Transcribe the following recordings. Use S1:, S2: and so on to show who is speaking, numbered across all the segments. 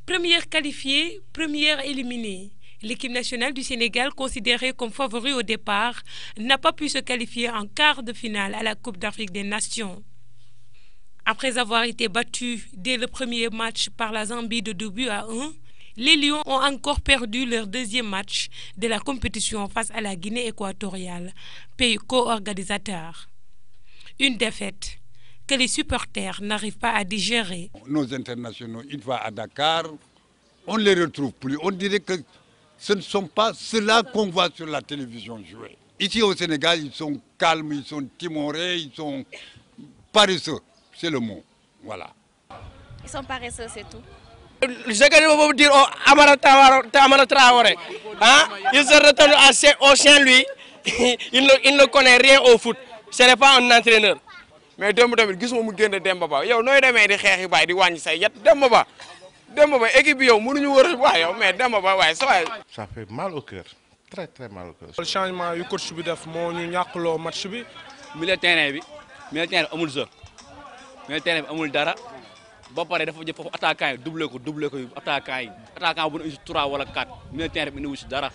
S1: Première qualifiée, première éliminée. L'équipe nationale du Sénégal, considérée comme favori au départ, n'a pas pu se qualifier en quart de finale à la Coupe d'Afrique des Nations. Après avoir été battus dès le premier match par la Zambie de 2-1, les Lions ont encore perdu leur deuxième match de la compétition face à la Guinée équatoriale, pays co-organisateur. Une défaite que les supporters n'arrivent pas à digérer.
S2: Nos internationaux, une fois à Dakar, on ne les retrouve plus. On dirait que ce ne sont pas ceux-là qu'on voit sur la télévision jouer. Ici au Sénégal, ils sont calmes, ils sont timorés, ils sont paresseux. C'est le mot. Voilà.
S3: Ils sont paresseux, c'est tout.
S4: Je vais dire au Amara Traoré, hein? Il se retourne au chien, lui, il ne connaît rien au foot. Ce n'est pas un entraîneur.
S5: Mais démb tamit gisuma mu génn Demba Ba yow nooy demee di xeexi baay di wàññi say yet Demba Ba équipe bi yow mënuñu wër waay yow mais Demba Ba waaye sa waay.
S6: Ça fait mal au cœur, très très mal au cœur.
S7: Le changement yu coach bi def moo ñu ñàkkloo match bi.
S8: milieu terrain bi amul jeu milieu terrain bi amul dara ba pare dafa jël foofu attaquant yi doublé ko attaquant bu ñu 3 wala 4 milieu terrain bi indiwu si dara.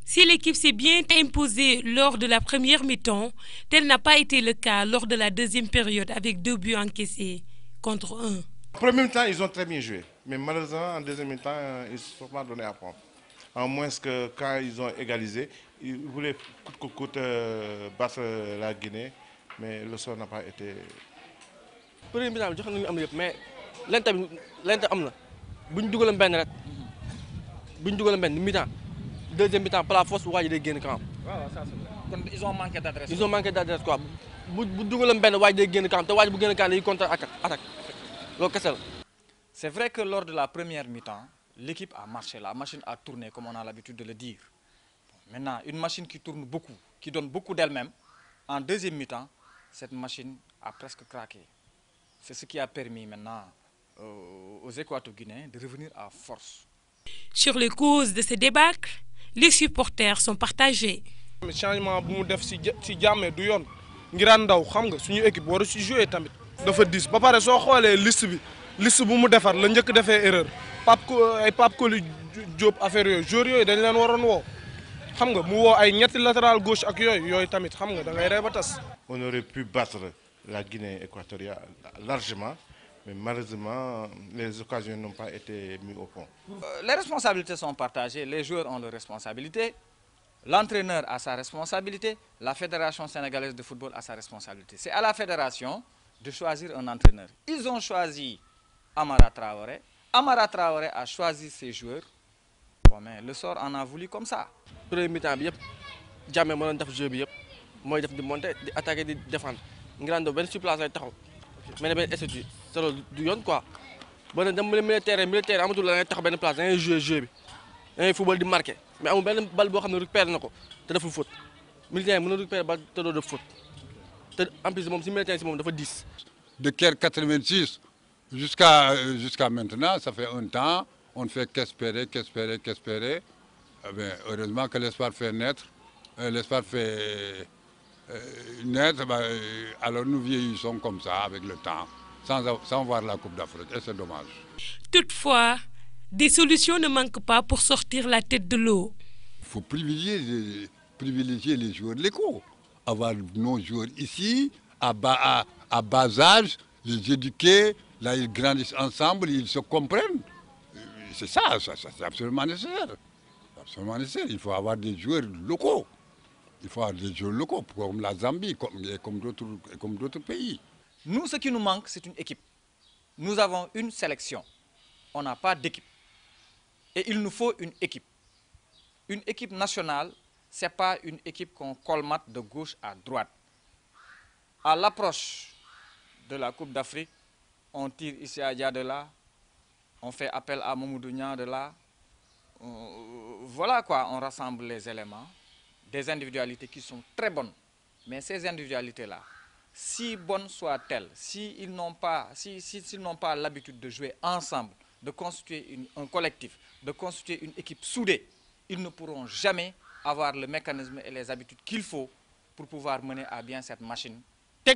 S1: Si l'équipe s'est bien imposée lors de la première mi-temps, tel n'a pas été le cas lors de la deuxième période avec 2 buts encaissés contre 1.
S6: En premier temps, ils ont très bien joué, mais malheureusement, en deuxième mi-temps, ils ne se sont pas donné à prendre. En moins que quand ils ont égalisé, ils voulaient coûte que coûte battre la Guinée, mais le sort n'a pas été.
S4: Premier mi-temps jox nañu am yëpp mais lente am na bu ñu dugaloon benn rek mi-temps. Deuxième mi-temps, par la force, il y a des camp.
S5: Ils ont manqué d'adresse.
S4: Ils ont manqué d'adresse quoi.
S5: C'est vrai que lors de la première mi-temps, l'équipe a marché, la machine a tourné comme on a l'habitude de le dire. Maintenant, une machine qui tourne beaucoup, qui donne beaucoup d'elle-même, en deuxième mi-temps, cette machine a presque craqué. C'est ce qui a permis maintenant aux Équato-Guinéens de revenir à force.
S1: Sur les causes de ce débâcle, les supporters sont partagés.
S7: Le changement bu mu def si jàmme du yoon ngiraan ndaw xam nga suñu équipe waru si jouer tamit dafa dis ba pare soo xoolee liste bu mu defar la njëkk defee erreur Pape Koli Diop affaire yooyu joueurs yooyu dañ leen waroon woo xam nga mu woo ay ñetti latéral gauche ak yooyu tamit xam nga da ngay rey ba tas.
S6: On aurait pu battre la Guinée équatoriale largement. Mais malheureusement, les occasions n'ont pas été mises au point.
S5: Les responsabilités sont partagées, les joueurs ont leurs responsabilités, l'entraîneur a sa responsabilité, la Fédération sénégalaise de football a sa responsabilité. C'est à la fédération de choisir un entraîneur. Ils ont choisi Amara Traoré. Amara Traoré a choisi ses joueurs. Bon, mais le sort en a voulu comme ça.
S4: Premier mi-temps, jamais je ne jeu bi moi def di monter, di attaquer, di défendre. Ngirando ben sur place ay taxaw. Mais ben SSG. C'est du yon quoi. Bon, dans le militaire, amatul la ngay tax ben place, da ngay jouer jeu bi. Da ngay football di marquer. Mais amul ben balle bo xamné récupérer nako té dafa faute. Militaire mëna récupérer balle té do de faute. Té en plus mom ci militaire ci mom dafa 10.
S2: De Caire 86 jusqu'à maintenant, ça fait un temps, on ne fait qu'espérer. Heureusement que l'espoir fait naître. L'espoir fait naître, alors nous vieillissons comme ça avec le temps. Sans voir la Coupe d'Afrique, et c'est dommage.
S1: Toutefois, des solutions ne manquent pas pour sortir la tête de l'eau.
S2: Il faut privilégier les joueurs locaux. Avoir nos joueurs ici, à bas âge, les éduquer, là ils grandissent ensemble, ils se comprennent. C'est ça, c'est absolument nécessaire. Il faut avoir des joueurs locaux. Il faut avoir des joueurs locaux, comme la Zambie, comme d'autres pays.
S5: Nous, ce qui nous manque, c'est une équipe. Nous avons une sélection. On n'a pas d'équipe. Et il nous faut une équipe. Une équipe nationale, ce n'est pas une équipe qu'on colmate de gauche à droite. À l'approche de la Coupe d'Afrique, on tire ici à Dia de là, on fait appel à Mamoudou Niang de là. Voilà quoi, on rassemble les éléments, des individualités qui sont très bonnes. Mais ces individualités-là, si bonnes soient-elles, s'ils n'ont pas l'habitude de jouer ensemble, de constituer un collectif, de constituer une équipe soudée, ils ne pourront jamais avoir le mécanisme et les habitudes qu'il faut pour pouvoir mener à bien cette machine
S9: Ce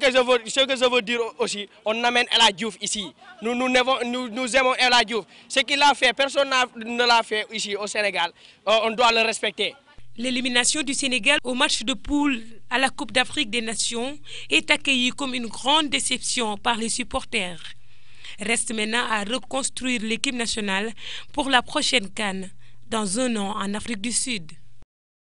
S9: que je veux dire aussi, on amène El Hadji Diouf ici. Nous aimons El Hadji Diouf. Ce qu'il a fait, personne ne l'a fait ici au Sénégal. On doit le respecter.
S1: L'élimination du Sénégal au match de poule à la Coupe d'Afrique des Nations est accueillie comme une grande déception par les supporters. Reste maintenant à reconstruire l'équipe nationale pour la prochaine CAN dans un an en Afrique du Sud.